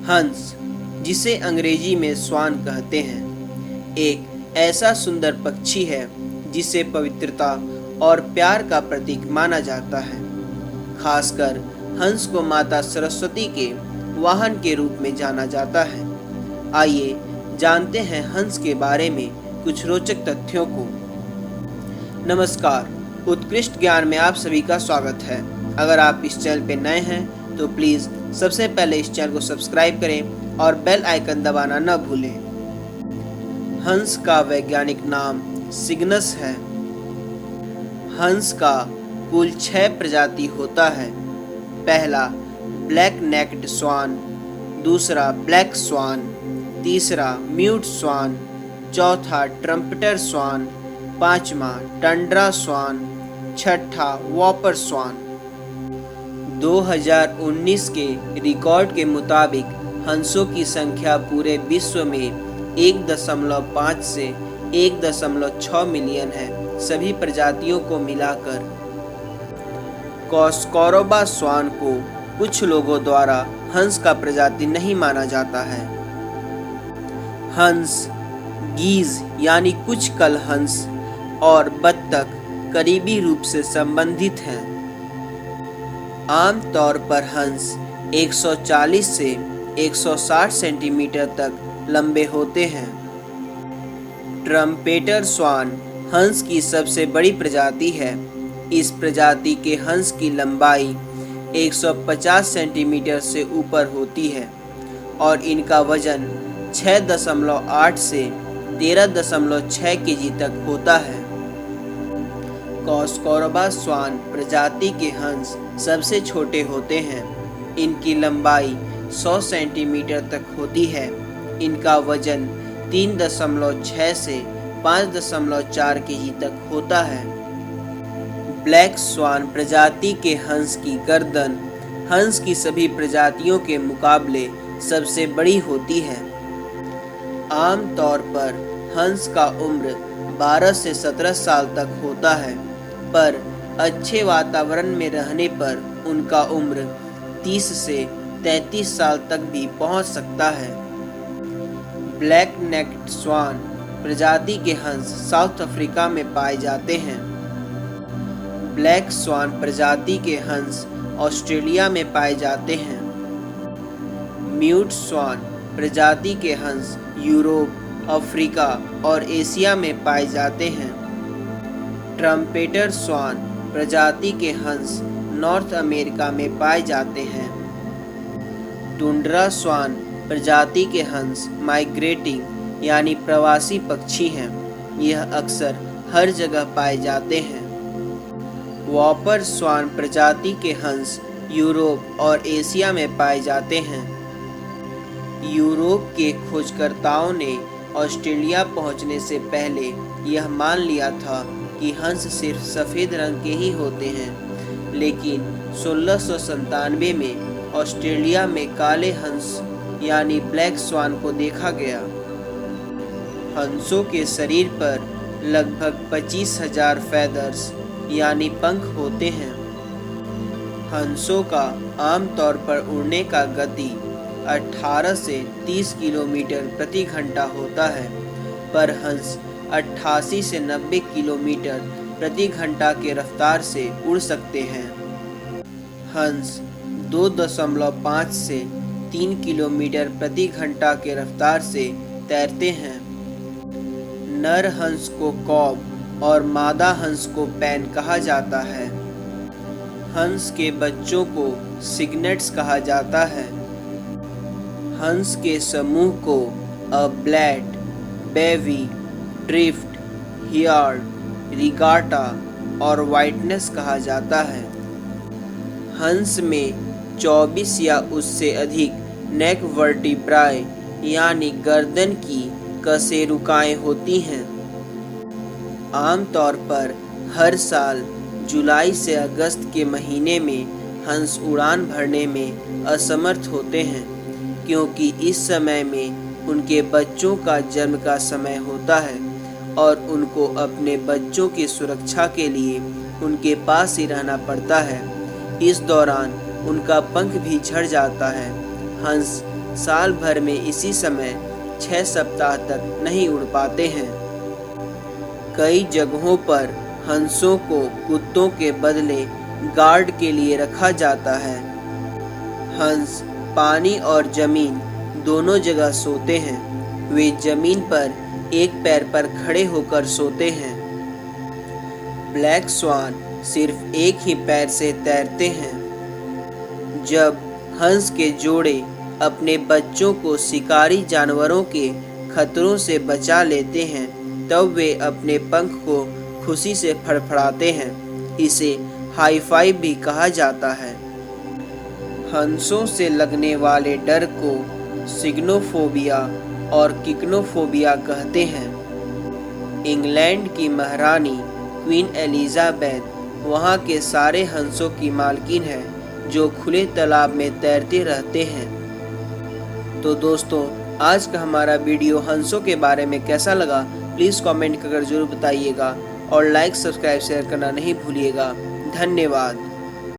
हंस, जिसे अंग्रेजी में स्वान कहते हैं, एक ऐसा सुंदर पक्षी है जिसे पवित्रता और प्यार का प्रतीक माना जाता है। खासकर हंस को माता सरस्वती के वाहन के रूप में जाना जाता है। आइए जानते हैं हंस के बारे में कुछ रोचक तथ्यों को। नमस्कार, उत्कृष्ट ज्ञान में आप सभी का स्वागत है। अगर आप इस चैनल पे नए हैं तो प्लीज़ सबसे पहले इस चैनल को सब्सक्राइब करें और बेल आइकन दबाना न भूलें। हंस का वैज्ञानिक नाम सिग्नस है। हंस का कुल 6 प्रजाति होता है। पहला ब्लैक नेक्ड स्वान, दूसरा ब्लैक स्वान, तीसरा म्यूट स्वान, चौथा ट्रम्पेटर स्वान, पांचवा टंड्रा स्वान, छठा वॉपर स्वान। 2019 के रिकॉर्ड के मुताबिक हंसों की संख्या पूरे विश्व में 1.5 से 1.6 मिलियन है, सभी प्रजातियों को मिलाकर। कॉस्कोरोबा स्वान को कुछ लोगों द्वारा हंस का प्रजाति नहीं माना जाता है। हंस, गीज यानी कुछ कल हंस और बत्तख करीबी रूप से संबंधित हैं। आमतौर पर हंस 140 से 160 सेंटीमीटर तक लंबे होते हैं। ट्रम्पेटर स्वान हंस की सबसे बड़ी प्रजाति है। इस प्रजाति के हंस की लंबाई 150 सेंटीमीटर से ऊपर होती है और इनका वजन 6.8 से 13.6 केजी तक होता है। कॉस्कोरोबा स्वान प्रजाति के हंस सबसे छोटे होते हैं। इनकी लंबाई 100 सेंटीमीटर तक होती है। इनका वजन 3.6 से 5.4 केजी तक होता है। ब्लैक स्वान प्रजाति के हंस की गर्दन हंस की सभी प्रजातियों के मुकाबले सबसे बड़ी होती है। आमतौर पर हंस का उम्र 12 से 17 साल तक होता है, पर अच्छे वातावरण में रहने पर उनका उम्र 30 से 33 साल तक भी पहुंच सकता है। ब्लैक नेक्ड स्वान प्रजाति के हंस साउथ अफ्रीका में पाए जाते हैं। ब्लैक स्वान प्रजाति के हंस ऑस्ट्रेलिया में पाए जाते हैं। म्यूट स्वान प्रजाति के हंस यूरोप, अफ्रीका और एशिया में पाए जाते हैं। ट्रम्पेटर स्वान प्रजाति के हंस नॉर्थ अमेरिका में पाए जाते हैं। टुंड्रा स्वान प्रजाति के हंस माइग्रेटिंग यानी प्रवासी पक्षी हैं। यह अक्सर हर जगह पाए जाते हैं। वॉपर स्वान प्रजाति के हंस यूरोप और एशिया में पाए जाते हैं। यूरोप के खोजकर्ताओं ने ऑस्ट्रेलिया पहुंचने से पहले यह मान लिया था कि हंस सिर्फ सफ़ेद रंग के ही होते हैं, लेकिन 1697 में ऑस्ट्रेलिया में काले हंस यानी ब्लैक स्वान को देखा गया। हंसों के शरीर पर लगभग 25,000 फैदर्स यानी पंख होते हैं। हंसों का आमतौर पर उड़ने का गति 18 से 30 किलोमीटर प्रति घंटा होता है, पर हंस 88 से 90 किलोमीटर प्रति घंटा के रफ्तार से उड़ सकते हैं। हंस 2.5 से 3 किलोमीटर प्रति घंटा के रफ्तार से तैरते हैं। नर हंस को कॉब और मादा हंस को पैन कहा जाता है। हंस के बच्चों को सिग्नेट्स कहा जाता है। हंस के समूह को ब्लैट, बेवी, ड्रिफ्ट, हियार्ड, रिगाटा और वाइटनेस कहा जाता है। हंस में 24 या उससे अधिक नेक वर्टिब्राए यानी गर्दन की कशेरुकाएं होती हैं। आमतौर पर हर साल जुलाई से अगस्त के महीने में हंस उड़ान भरने में असमर्थ होते हैं, क्योंकि इस समय में उनके बच्चों का जन्म का समय होता है और उनको अपने बच्चों की सुरक्षा के लिए उनके पास ही रहना पड़ता है। इस दौरान उनका पंख भी झड़ जाता है हंस साल भर में इसी समय 6 सप्ताह तक नहीं उड़ पाते हैं। कई जगहों पर हंसों को कुत्तों के बदले गार्ड के लिए रखा जाता है। हंस पानी और जमीन दोनों जगह सोते हैं। वे जमीन पर एक पैर पर खड़े होकर सोते हैं। ब्लैक स्वान सिर्फ एक ही पैर से तैरते हैं। जब हंस के जोड़े अपने बच्चों को शिकारी जानवरों के खतरों से बचा लेते हैं तब वे अपने पंख को खुशी से फड़फड़ाते हैं। इसे हाई फाइव भी कहा जाता है। हंसों से लगने वाले डर को सिग्नोफोबिया और किक्नोफोबिया कहते हैं। इंग्लैंड की महारानी क्वीन एलिजाबेथ वहाँ के सारे हंसों की मालकिन है जो खुले तालाब में तैरते रहते हैं। तो दोस्तों, आज का हमारा वीडियो हंसों के बारे में कैसा लगा प्लीज़ कमेंट कर जरूर बताइएगा और लाइक सब्सक्राइब शेयर करना नहीं भूलिएगा। धन्यवाद।